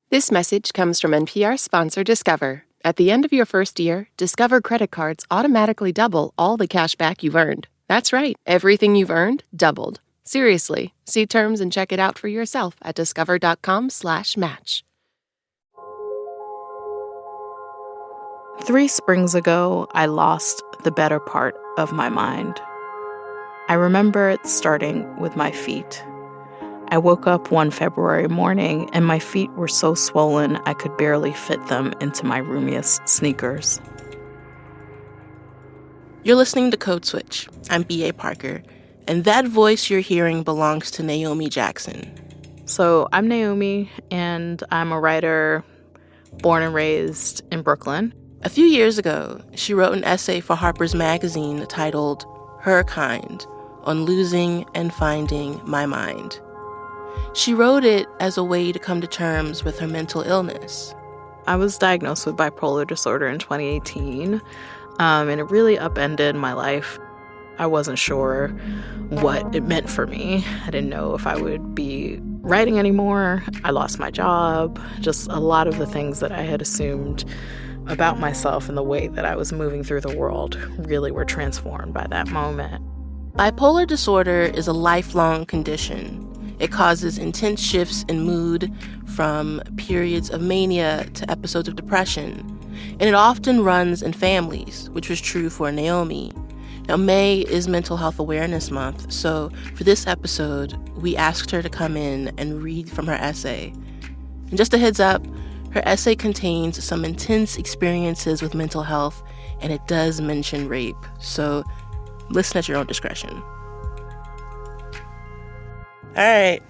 This message comes from NPR sponsor Discover. At the end of your first year, Discover credit cards automatically double all the cash back you've earned. That's right, everything you've earned doubled. Seriously, see terms and check it out for yourself at discover.com/match. 3 springs ago, I lost the better part of my mind. I remember it starting with my feet. I woke up one February morning and my feet were so swollen I could barely fit them into my roomiest sneakers. You're listening to Code Switch. I'm B.A. Parker, and that voice you're hearing belongs to Naomi Jackson. So I'm Naomi, and I'm a writer born and raised in Brooklyn. A few years ago, she wrote an essay for Harper's magazine titled Her Kind, on losing and finding my mind. She wrote it as a way to come to terms with her mental illness. I was diagnosed with bipolar disorder in 2018, and it really upended my life. I wasn't sure what it meant for me. I didn't know if I would be writing anymore. I lost my job. Just a lot of the things that I had assumed about myself and the way that I was moving through the world really were transformed by that moment. Bipolar disorder is a lifelong condition. It causes intense shifts in mood, from periods of mania to episodes of depression. And it often runs in families, which was true for Naomi. Now, May is Mental Health Awareness Month, so for this episode, we asked her to come in and read from her essay. And just a heads up, her essay contains some intense experiences with mental health, and it does mention rape, so listen at your own discretion. All right.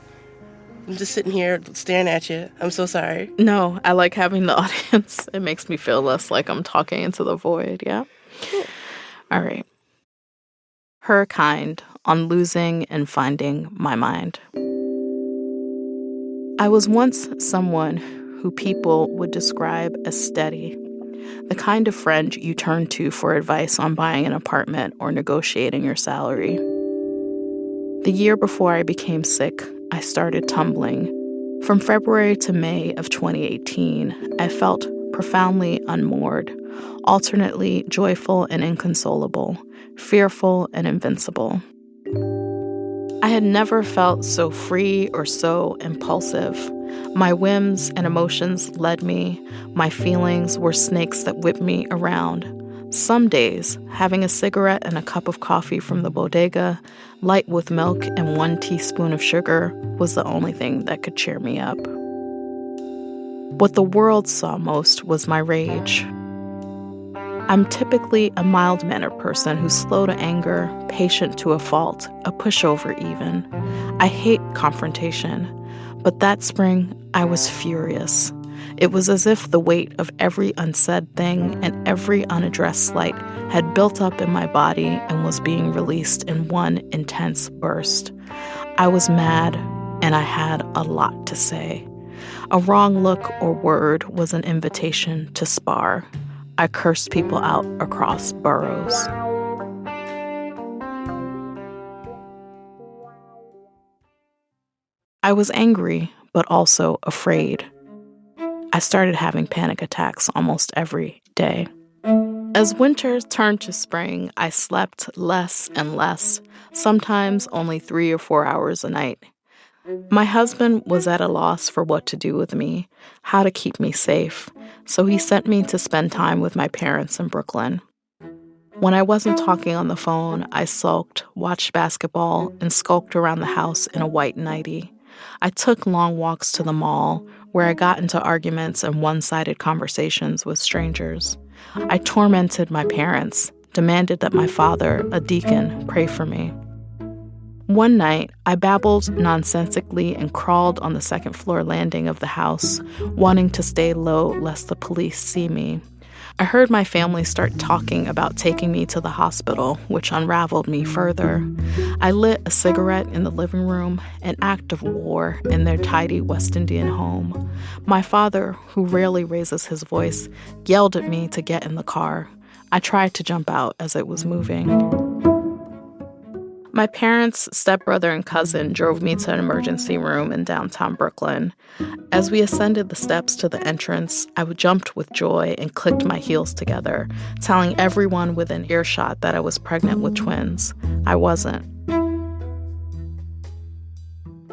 I'm just sitting here staring at you. I'm so sorry. No, I like having the audience. It makes me feel less like I'm talking into the void, yeah? Cool. All right. Her Kind, on losing and finding my mind. I was once someone who people would describe as steady, the kind of friend you turn to for advice on buying an apartment or negotiating your salary. The year before I became sick, I started tumbling. From February to May of 2018, I felt profoundly unmoored, alternately joyful and inconsolable, fearful and invincible. I had never felt so free or so impulsive. My whims and emotions led me. My feelings were snakes that whipped me around. Some days, having a cigarette and a cup of coffee from the bodega, light with milk and 1 teaspoon of sugar, was the only thing that could cheer me up. What the world saw most was my rage. I'm typically a mild-mannered person who's slow to anger, patient to a fault, a pushover even. I hate confrontation, but that spring, I was furious. It was as if the weight of every unsaid thing and every unaddressed slight had built up in my body and was being released in one intense burst. I was mad, and I had a lot to say. A wrong look or word was an invitation to spar. I cursed people out across boroughs. I was angry, but also afraid. I started having panic attacks almost every day. As winter turned to spring, I slept less and less, sometimes only 3 or 4 hours a night. My husband was at a loss for what to do with me, how to keep me safe, so he sent me to spend time with my parents in Brooklyn. When I wasn't talking on the phone, I sulked, watched basketball, and skulked around the house in a white nightie. I took long walks to the mall, where I got into arguments and one-sided conversations with strangers. I tormented my parents, demanded that my father, a deacon, pray for me. One night, I babbled nonsensically and crawled on the second-floor landing of the house, wanting to stay low lest the police see me. I heard my family start talking about taking me to the hospital, which unraveled me further. I lit a cigarette in the living room, an act of war in their tidy West Indian home. My father, who rarely raises his voice, yelled at me to get in the car. I tried to jump out as it was moving. My parents, stepbrother, and cousin drove me to an emergency room in downtown Brooklyn. As we ascended the steps to the entrance, I jumped with joy and clicked my heels together, telling everyone within earshot that I was pregnant with twins. I wasn't.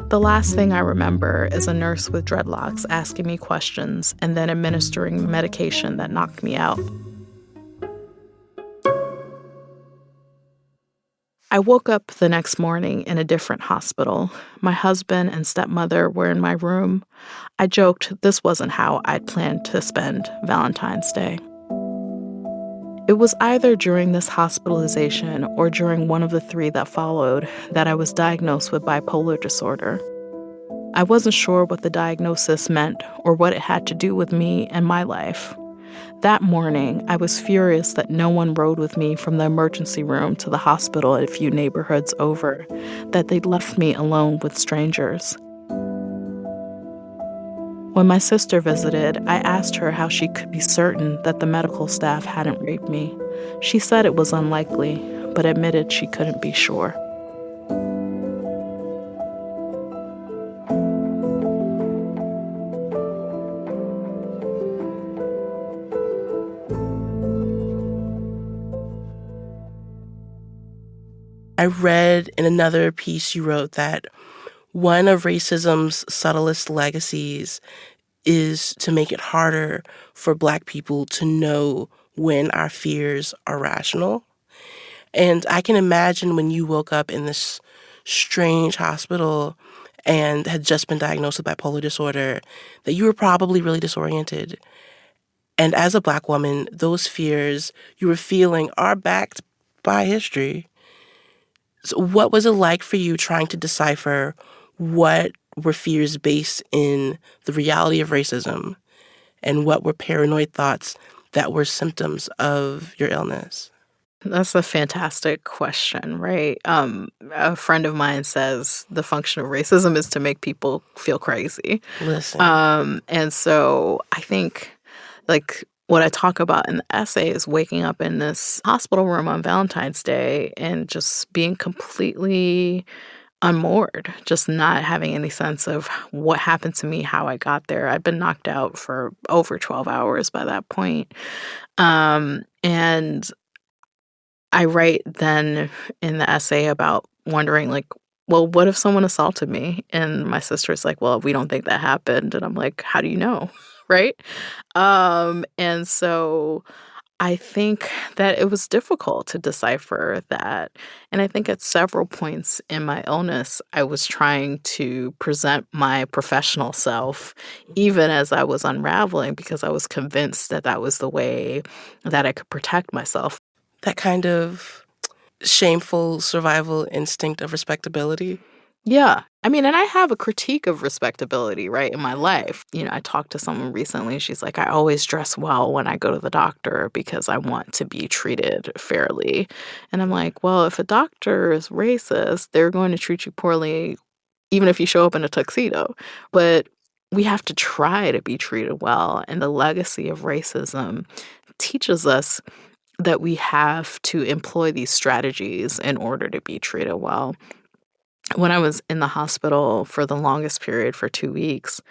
The last thing I remember is a nurse with dreadlocks asking me questions and then administering medication that knocked me out. I woke up the next morning in a different hospital. My husband and stepmother were in my room. I joked this wasn't how I'd planned to spend Valentine's Day. It was either during this hospitalization or during one of the 3 that followed that I was diagnosed with bipolar disorder. I wasn't sure what the diagnosis meant or what it had to do with me and my life. That morning, I was furious that no one rode with me from the emergency room to the hospital a few neighborhoods over, that they'd left me alone with strangers. When my sister visited, I asked her how she could be certain that the medical staff hadn't raped me. She said it was unlikely, but admitted she couldn't be sure. I read in another piece you wrote that one of racism's subtlest legacies is to make it harder for Black people to know when our fears are rational. And I can imagine when you woke up in this strange hospital and had just been diagnosed with bipolar disorder, that you were probably really disoriented. And as a Black woman, those fears you were feeling are backed by history. So what was it like for you trying to decipher what were fears based in the reality of racism and what were paranoid thoughts that were symptoms of your illness? That's a fantastic question, right? A friend of mine says the function of racism is to make people feel crazy. Listen. And so I think, like, what I talk about in the essay is waking up in this hospital room on Valentine's Day and just being completely unmoored, just not having any sense of what happened to me, how I got there. I'd been knocked out for over 12 hours by that point. And I write then in the essay about wondering, like, well, what if someone assaulted me? And my sister's like, well, we don't think that happened. And I'm like, how do you know? Right? And so I think that it was difficult to decipher that. And I think at several points in my illness, I was trying to present my professional self, even as I was unraveling, because I was convinced that that was the way that I could protect myself. That kind of shameful survival instinct of respectability. Yeah. I mean, and I have a critique of respectability, right, in my life. You know, I talked to someone recently. She's like, I always dress well when I go to the doctor because I want to be treated fairly. And I'm like, well, if a doctor is racist, they're going to treat you poorly even if you show up in a tuxedo. But we have to try to be treated well. And the legacy of racism teaches us that we have to employ these strategies in order to be treated well. When I was in the hospital for the longest period, for 2 weeks,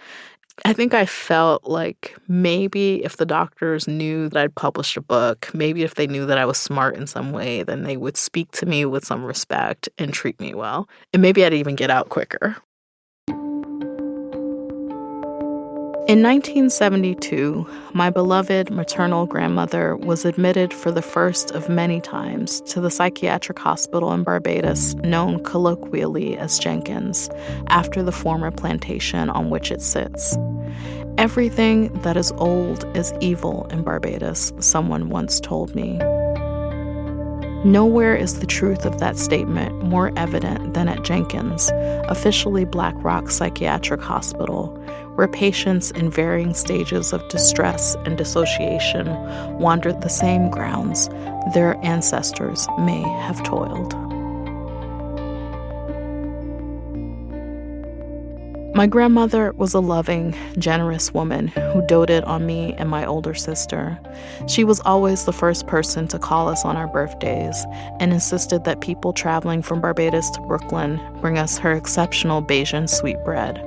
I think I felt like maybe if the doctors knew that I'd published a book, maybe if they knew that I was smart in some way, then they would speak to me with some respect and treat me well. And maybe I'd even get out quicker. In 1972, my beloved maternal grandmother was admitted for the first of many times to the psychiatric hospital in Barbados known colloquially as Jenkins, after the former plantation on which it sits. Everything that is old is evil in Barbados, someone once told me. Nowhere is the truth of that statement more evident than at Jenkins, officially Black Rock Psychiatric Hospital, where patients in varying stages of distress and dissociation wandered the same grounds their ancestors may have toiled. My grandmother was a loving, generous woman who doted on me and my older sister. She was always the first person to call us on our birthdays and insisted that people traveling from Barbados to Brooklyn bring us her exceptional Bajan sweetbread.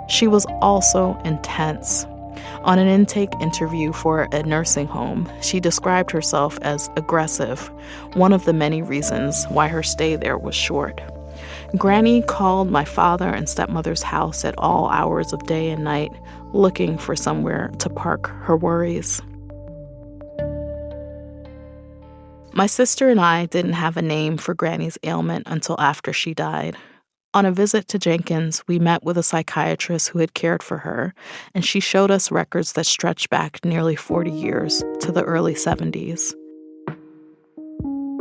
She was also intense. On an intake interview for a nursing home, she described herself as aggressive, one of the many reasons why her stay there was short. Granny called my father and stepmother's house at all hours of day and night, looking for somewhere to park her worries. My sister and I didn't have a name for Granny's ailment until after she died. On a visit to Jenkins, we met with a psychiatrist who had cared for her, and she showed us records that stretched back nearly 40 years to the early 70s.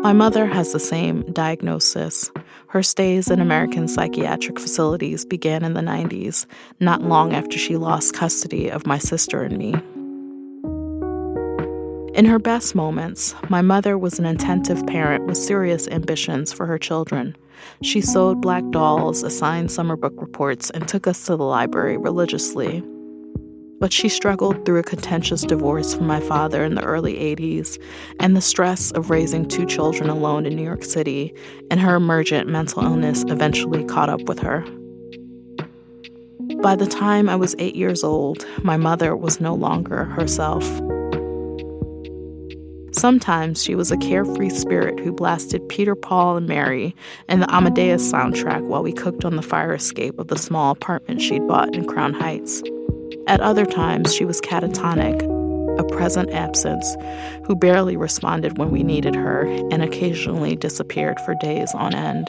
My mother has the same diagnosis. Her stays in American psychiatric facilities began in the 90s, not long after she lost custody of my sister and me. In her best moments, my mother was an attentive parent with serious ambitions for her children. She sewed black dolls, assigned summer book reports, and took us to the library religiously. But she struggled through a contentious divorce from my father in the early 80s and the stress of raising 2 children alone in New York City, and her emergent mental illness eventually caught up with her. By the time I was 8 years old, my mother was no longer herself. Sometimes she was a carefree spirit who blasted Peter, Paul, and Mary and the Amadeus soundtrack while we cooked on the fire escape of the small apartment she'd bought in Crown Heights. At other times, she was catatonic, a present absence, who barely responded when we needed her and occasionally disappeared for days on end.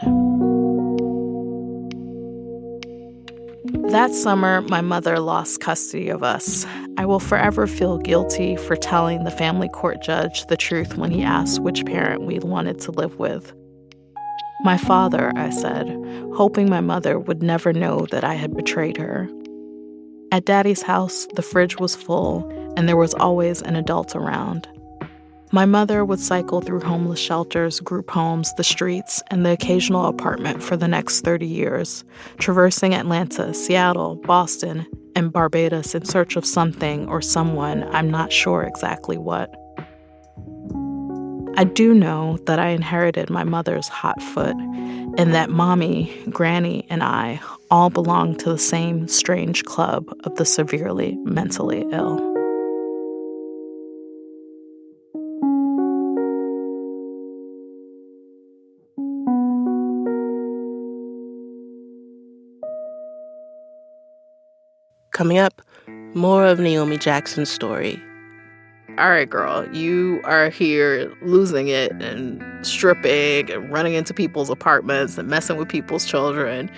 That summer, my mother lost custody of us. I will forever feel guilty for telling the family court judge the truth when he asked which parent we wanted to live with. My father, I said, hoping my mother would never know that I had betrayed her. At Daddy's house, the fridge was full, and there was always an adult around. My mother would cycle through homeless shelters, group homes, the streets, and the occasional apartment for the next 30 years, traversing Atlanta, Seattle, Boston, and Barbados in search of something or someone, I'm not sure exactly what. I do know that I inherited my mother's hot foot, and that Mommy, Granny, and I all belong to the same strange club of the severely mentally ill. Coming up, more of Naomi Jackson's story. All right, girl, you are here losing it and stripping and running into people's apartments and messing with people's children.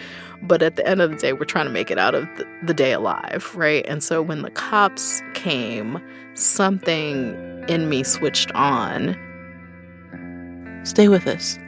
But at the end of the day, we're trying to make it out of the day alive, right? And so when the cops came, something in me switched on. Stay with us.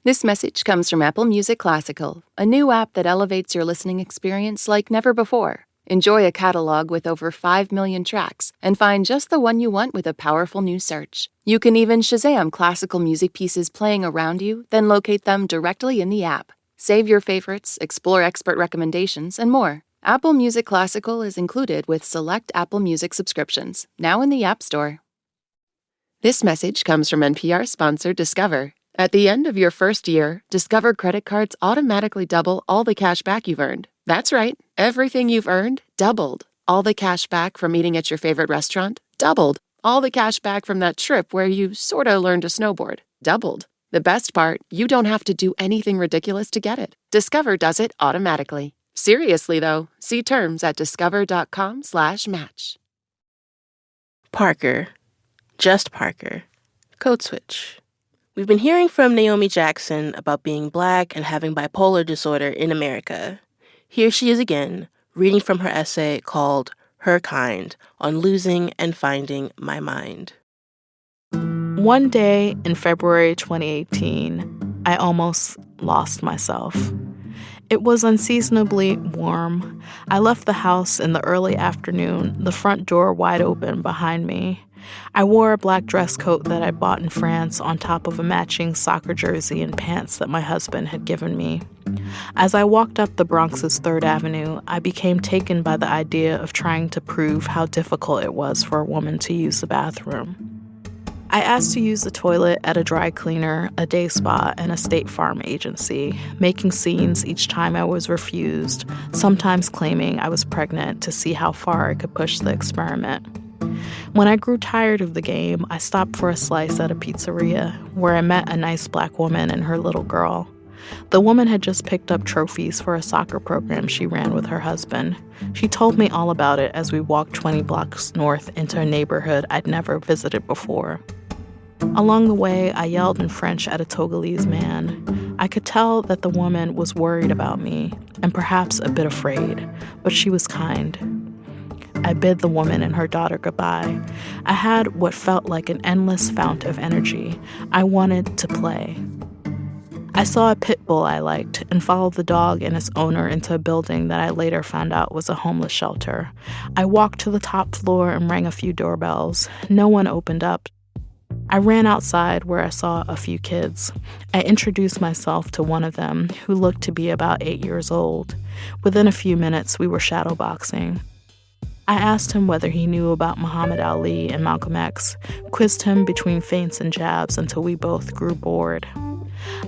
This message comes from Apple Music Classical, a new app that elevates your listening experience like never before. Enjoy a catalog with over 5 million tracks and find just the one you want with a powerful new search. You can even Shazam classical music pieces playing around you, then locate them directly in the app. Save your favorites, explore expert recommendations, and more. Apple Music Classical is included with select Apple Music subscriptions, now in the App Store. This message comes from NPR sponsor Discover. At the end of your first year, Discover credit cards automatically double all the cash back you've earned. That's right. Everything you've earned, doubled. All the cash back from eating at your favorite restaurant, doubled. All the cash back from that trip where you sorta learned to snowboard, doubled. The best part, you don't have to do anything ridiculous to get it. Discover does it automatically. Seriously, though, see terms at discover.com/match. Parker. Just Parker. Code switch. We've been hearing from Naomi Jackson about being Black and having bipolar disorder in America. Here she is again, reading from her essay called Her Kind on Losing and Finding My Mind. One day in February 2018, I almost lost myself. It was unseasonably warm. I left the house in the early afternoon, the front door wide open behind me. I wore a black dress coat that I bought in France on top of a matching soccer jersey and pants that my husband had given me. As I walked up the Bronx's 3rd Avenue, I became taken by the idea of trying to prove how difficult it was for a woman to use the bathroom. I asked to use the toilet at a dry cleaner, a day spa, and a State Farm agency, making scenes each time I was refused, sometimes claiming I was pregnant to see how far I could push the experiment. When I grew tired of the game, I stopped for a slice at a pizzeria, where I met a nice black woman and her little girl. The woman had just picked up trophies for a soccer program she ran with her husband. She told me all about it as we walked 20 blocks north into a neighborhood I'd never visited before. Along the way, I yelled in French at a Togolese man. I could tell that the woman was worried about me, and perhaps a bit afraid, but she was kind. I bid the woman and her daughter goodbye. I had what felt like an endless fount of energy. I wanted to play. I saw a pit bull I liked and followed the dog and its owner into a building that I later found out was a homeless shelter. I walked to the top floor and rang a few doorbells. No one opened up. I ran outside where I saw a few kids. I introduced myself to one of them, who looked to be about 8 years old. Within a few minutes, we were shadowboxing. I asked him whether he knew about Muhammad Ali and Malcolm X, quizzed him between feints and jabs until we both grew bored.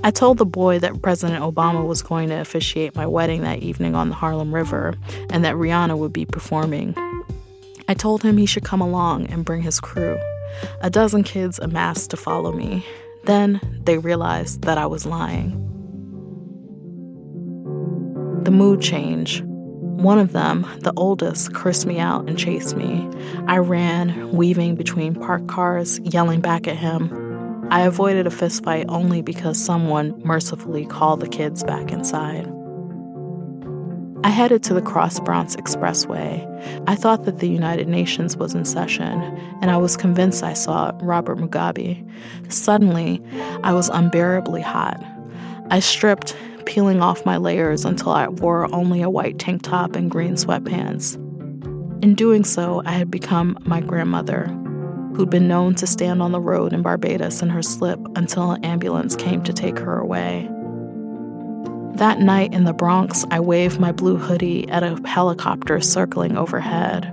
I told the boy that President Obama was going to officiate my wedding that evening on the Harlem River and that Rihanna would be performing. I told him he should come along and bring his crew. A dozen kids amassed to follow me. Then they realized that I was lying. The mood changed. One of them, the oldest, cursed me out and chased me. I ran, weaving between parked cars, yelling back at him. I avoided a fistfight only because someone mercifully called the kids back inside. I headed to the Cross Bronx Expressway. I thought that the United Nations was in session, and I was convinced I saw Robert Mugabe. Suddenly, I was unbearably hot. I stripped, peeling off my layers until I wore only a white tank top and green sweatpants. In doing so, I had become my grandmother, who'd been known to stand on the road in Barbados in her slip until an ambulance came to take her away. That night in the Bronx, I waved my blue hoodie at a helicopter circling overhead.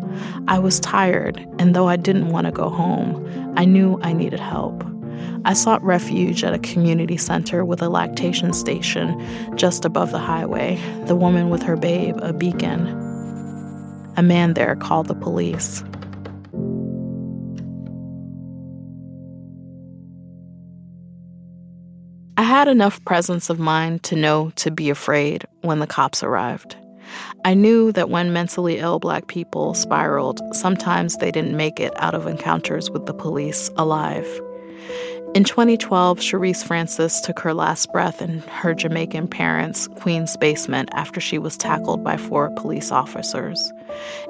I was tired, and though I didn't want to go home, I knew I needed help. I sought refuge at a community center with a lactation station just above the highway, the woman with her babe, a beacon. A man there called the police. I had enough presence of mind to know to be afraid when the cops arrived. I knew that when mentally ill Black people spiraled, sometimes they didn't make it out of encounters with the police alive. In 2012, Sharice Francis took her last breath in her Jamaican parents' Queens basement after she was tackled by 4 police officers.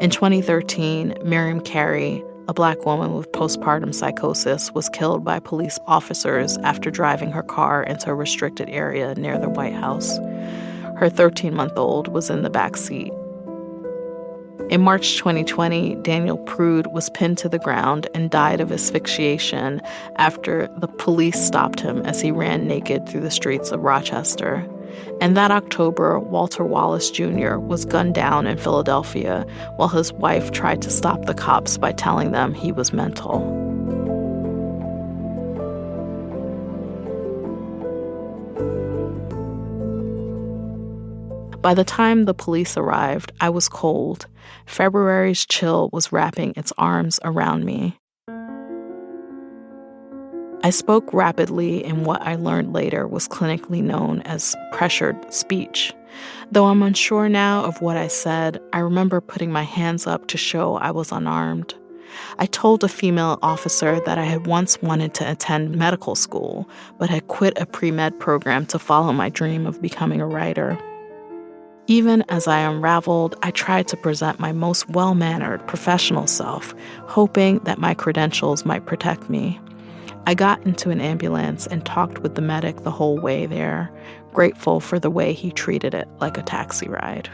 In 2013, Miriam Carey, a Black woman with postpartum psychosis, was killed by police officers after driving her car into a restricted area near the White House. Her 13-month-old was in the back seat. In March 2020, Daniel Prude was pinned to the ground and died of asphyxiation after the police stopped him as he ran naked through the streets of Rochester. And that October, Walter Wallace Jr. was gunned down in Philadelphia while his wife tried to stop the cops by telling them he was mental. By the time the police arrived, I was cold. February's chill was wrapping its arms around me. I spoke rapidly in what I learned later was clinically known as pressured speech. Though I'm unsure now of what I said, I remember putting my hands up to show I was unarmed. I told a female officer that I had once wanted to attend medical school, but had quit a pre-med program to follow my dream of becoming a writer. Even as I unraveled, I tried to present my most well-mannered professional self, hoping that my credentials might protect me. I got into an ambulance and talked with the medic the whole way there, grateful for the way he treated it like a taxi ride.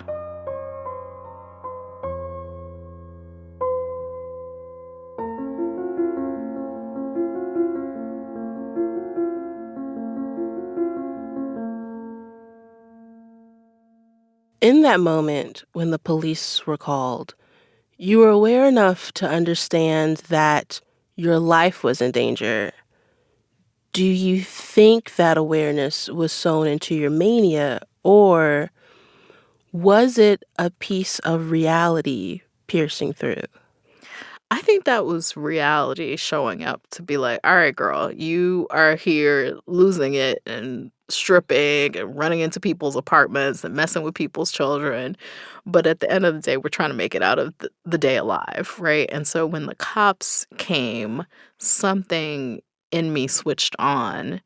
In that moment, when the police were called, you were aware enough to understand that your life was in danger. Do you think that awareness was sewn into your mania, or was it a piece of reality piercing through? I think that was reality showing up to be like, all right, girl, you are here losing it and stripping and running into people's apartments and messing with people's children. But at the end of the day, we're trying to make it out of the day alive, right? And so when the cops came, something in me switched on.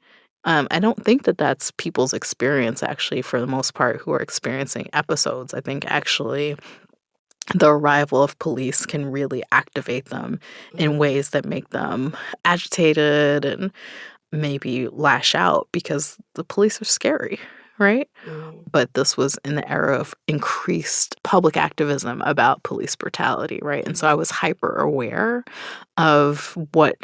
I don't think that that's people's experience, actually, for the most part, who are experiencing episodes. I think actually the arrival of police can really activate them in ways that make them agitated and maybe lash out because the police are scary, right? Mm. But this was in the era of increased public activism about police brutality, right? And so I was hyper aware of what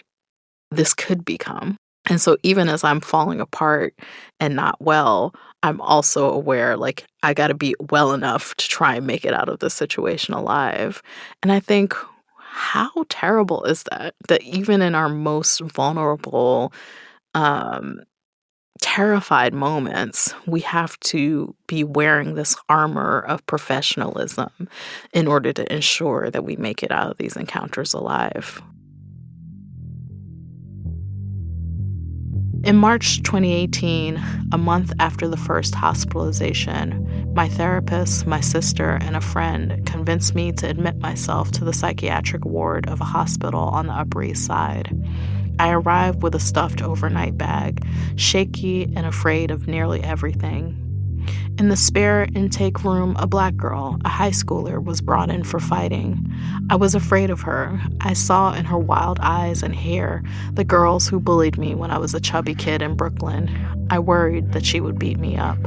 this could become. And so even as I'm falling apart and not well, I'm also aware, like, I got to be well enough to try and make it out of this situation alive. And I think, how terrible is that? That even in our most vulnerable, um, terrified moments, we have to be wearing this armor of professionalism in order to ensure that we make it out of these encounters alive. In March 2018, a month after the first hospitalization, my therapist, my sister, and a friend convinced me to admit myself to the psychiatric ward of a hospital on the Upper East Side. I arrived with a stuffed overnight bag, shaky and afraid of nearly everything. In the spare intake room, a black girl, a high schooler, was brought in for fighting. I was afraid of her. I saw in her wild eyes and hair the girls who bullied me when I was a chubby kid in Brooklyn. I worried that she would beat me up.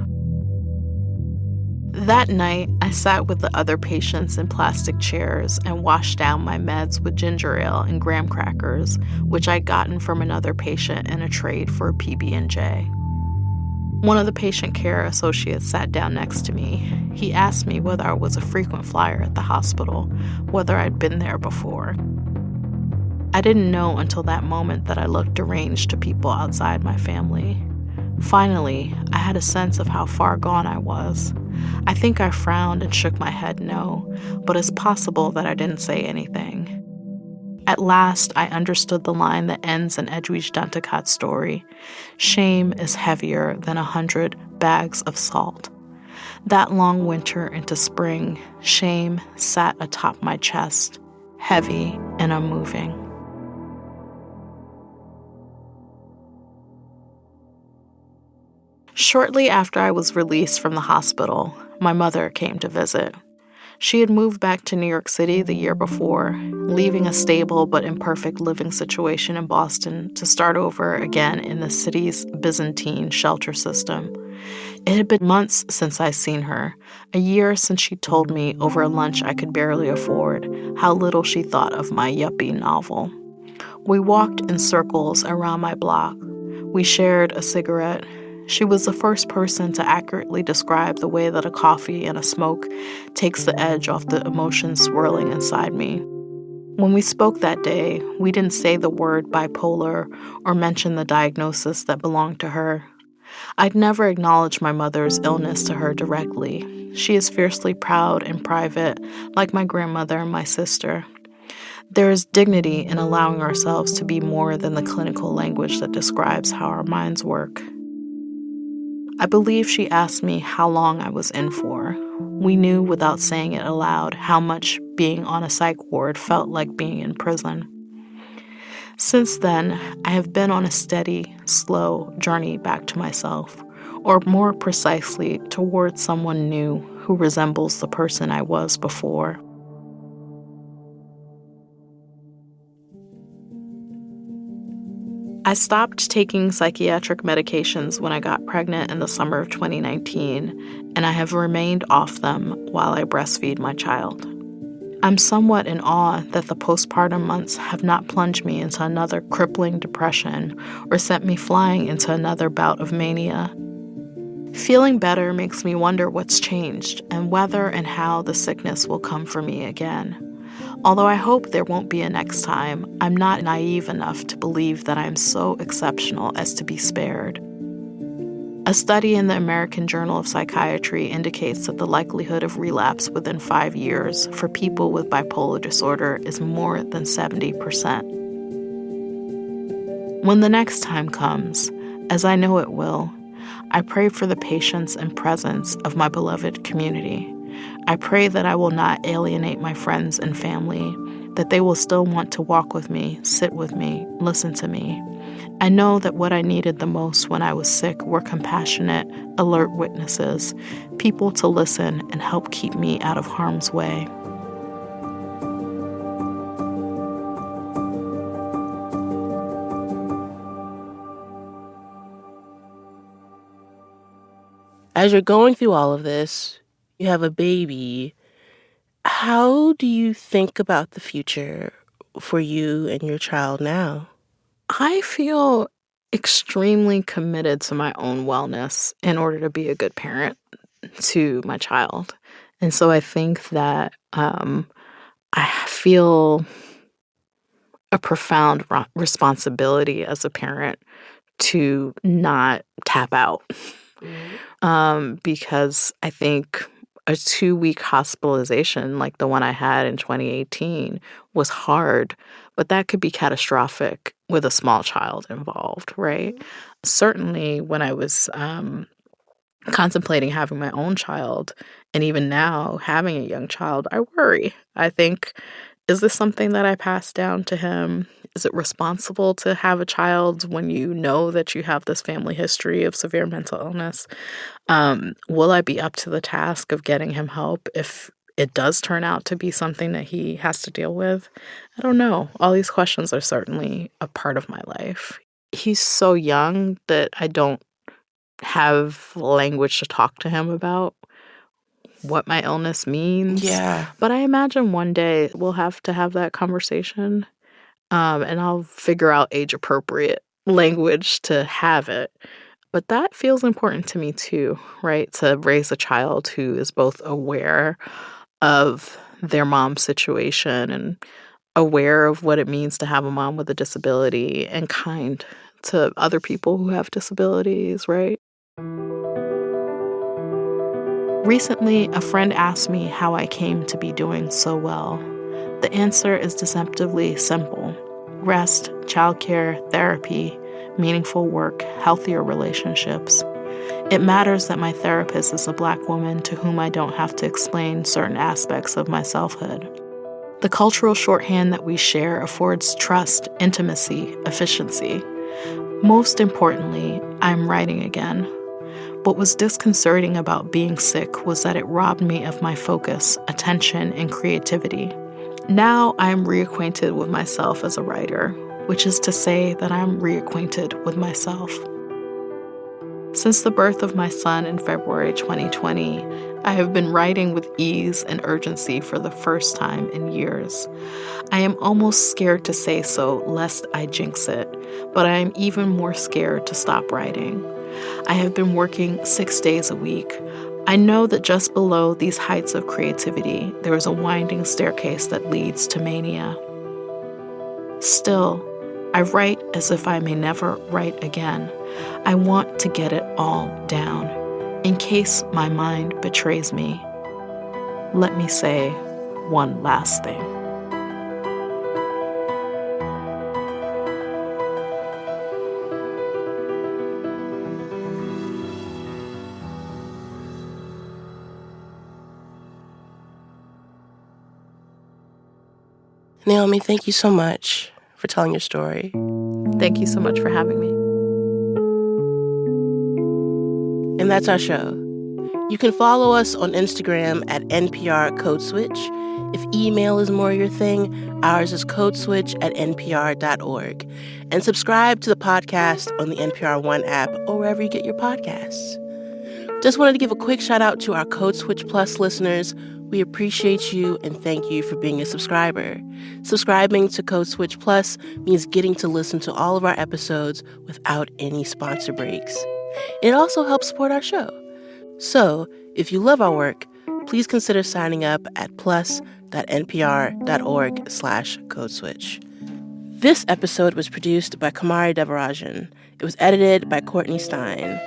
That night, I sat with the other patients in plastic chairs and washed down my meds with ginger ale and graham crackers, which I'd gotten from another patient in a trade for a PB&J. One of the patient care associates sat down next to me. He asked me whether I was a frequent flyer at the hospital, whether I'd been there before. I didn't know until that moment that I looked deranged to people outside my family. Finally, I had a sense of how far gone I was. I think I frowned and shook my head no, but it's possible that I didn't say anything. At last, I understood the line that ends in Edwidge Danticat's story. Shame is heavier than 100 bags of salt. That long winter into spring, shame sat atop my chest, heavy and unmoving. Shortly after I was released from the hospital, my mother came to visit. She had moved back to New York City the year before, leaving a stable but imperfect living situation in Boston to start over again in the city's Byzantine shelter system. It had been months since I'd seen her, a year since she told me over a lunch I could barely afford how little she thought of my yuppie novel. We walked in circles around my block. We shared a cigarette. She was the first person to accurately describe the way that a coffee and a smoke takes the edge off the emotions swirling inside me. When we spoke that day, we didn't say the word bipolar or mention the diagnosis that belonged to her. I'd never acknowledged my mother's illness to her directly. She is fiercely proud and private, like my grandmother and my sister. There is dignity in allowing ourselves to be more than the clinical language that describes how our minds work. I believe she asked me how long I was in for. We knew without saying it aloud how much being on a psych ward felt like being in prison. Since then, I have been on a steady, slow journey back to myself, or more precisely, towards someone new who resembles the person I was before. I stopped taking psychiatric medications when I got pregnant in the summer of 2019, and I have remained off them while I breastfeed my child. I'm somewhat in awe that the postpartum months have not plunged me into another crippling depression or sent me flying into another bout of mania. Feeling better makes me wonder what's changed and whether and how the sickness will come for me again. Although I hope there won't be a next time, I'm not naive enough to believe that I'm so exceptional as to be spared. A study in the American Journal of Psychiatry indicates that the likelihood of relapse within 5 years for people with bipolar disorder is more than 70%. When the next time comes, as I know it will, I pray for the patience and presence of my beloved community. I pray that I will not alienate my friends and family, that they will still want to walk with me, sit with me, listen to me. I know that what I needed the most when I was sick were compassionate, alert witnesses, people to listen and help keep me out of harm's way. As you're going through all of this, you have a baby. How do you think about the future for you and your child now? I feel extremely committed to my own wellness in order to be a good parent to my child. And so I think that I feel a profound responsibility as a parent to not tap out. Because I think a 2-week hospitalization like the one I had in 2018 was hard, but that could be catastrophic with a small child involved, right? Certainly when I was contemplating having my own child, and even now having a young child, I worry. I think, is this something that I pass down to him? Is it responsible to have a child when you know that you have this family history of severe mental illness? Will I be up to the task of getting him help if it does turn out to be something that he has to deal with? I don't know. All these questions are certainly a part of my life. He's so young that I don't have language to talk to him about what my illness means. Yeah. But I imagine one day we'll have to have that conversation. And I'll figure out age-appropriate language to have it. But that feels important to me too, right? To raise a child who is both aware of their mom's situation and aware of what it means to have a mom with a disability and kind to other people who have disabilities, right? Recently, a friend asked me how I came to be doing so well. The answer is deceptively simple. Rest, childcare, therapy, meaningful work, healthier relationships. It matters that my therapist is a Black woman to whom I don't have to explain certain aspects of my selfhood. The cultural shorthand that we share affords trust, intimacy, efficiency. Most importantly, I'm writing again. What was disconcerting about being sick was that it robbed me of my focus, attention, and creativity. Now I'm reacquainted with myself as a writer, which is to say that I'm reacquainted with myself. Since the birth of my son in February 2020, I have been writing with ease and urgency for the first time in years. I am almost scared to say so lest I jinx it, but I am even more scared to stop writing. I have been working 6 days a week. I know that just below these heights of creativity, there is a winding staircase that leads to mania. Still, I write as if I may never write again. I want to get it all down, in case my mind betrays me. Let me say one last thing. Naomi, thank you so much for telling your story. Thank you so much for having me. And that's our show. You can follow us on Instagram at NPR Code Switch. If email is more your thing, ours is codeswitch@npr.org. And subscribe to the podcast on the NPR One app or wherever you get your podcasts. Just wanted to give a quick shout out to our Code Switch Plus listeners. We appreciate you and thank you for being a subscriber. Subscribing to Code Switch Plus means getting to listen to all of our episodes without any sponsor breaks. It also helps support our show. So, if you love our work, please consider signing up at plus.npr.org/codeswitch. This episode was produced by Kamari Devarajan. It was edited by Courtney Stein.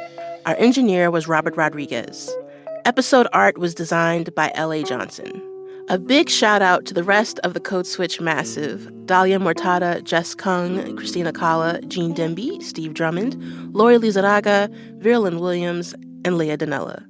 Our engineer was Robert Rodriguez. Episode art was designed by L.A. Johnson. A big shout out to the rest of the Code Switch massive: Dahlia Mortada, Jess Kung, Christina Kala, Jean Demby, Steve Drummond, Lori Lizaraga, Verlyn Williams, and Leah Danella.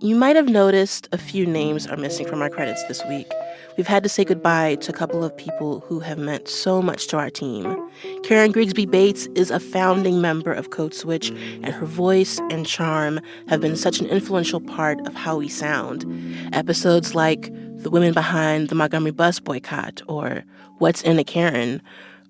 You might have noticed a few names are missing from our credits this week. We've had to say goodbye to a couple of people who have meant so much to our team. Karen Grigsby Bates is a founding member of Code Switch, and her voice and charm have been such an influential part of how we sound. Episodes like The Women Behind the Montgomery Bus Boycott or What's in a Karen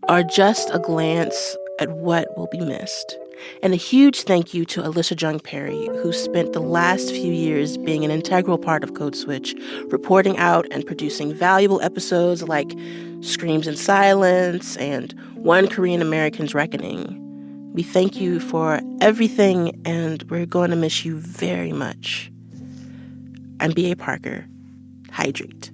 are just a glance at what will be missed. And a huge thank you to Alicia Jung Perry, who spent the last few years being an integral part of Code Switch, reporting out and producing valuable episodes like Screams in Silence and One Korean American's Reckoning. We thank you for everything, and we're going to miss you very much. I'm B.A. Parker. Hydrate.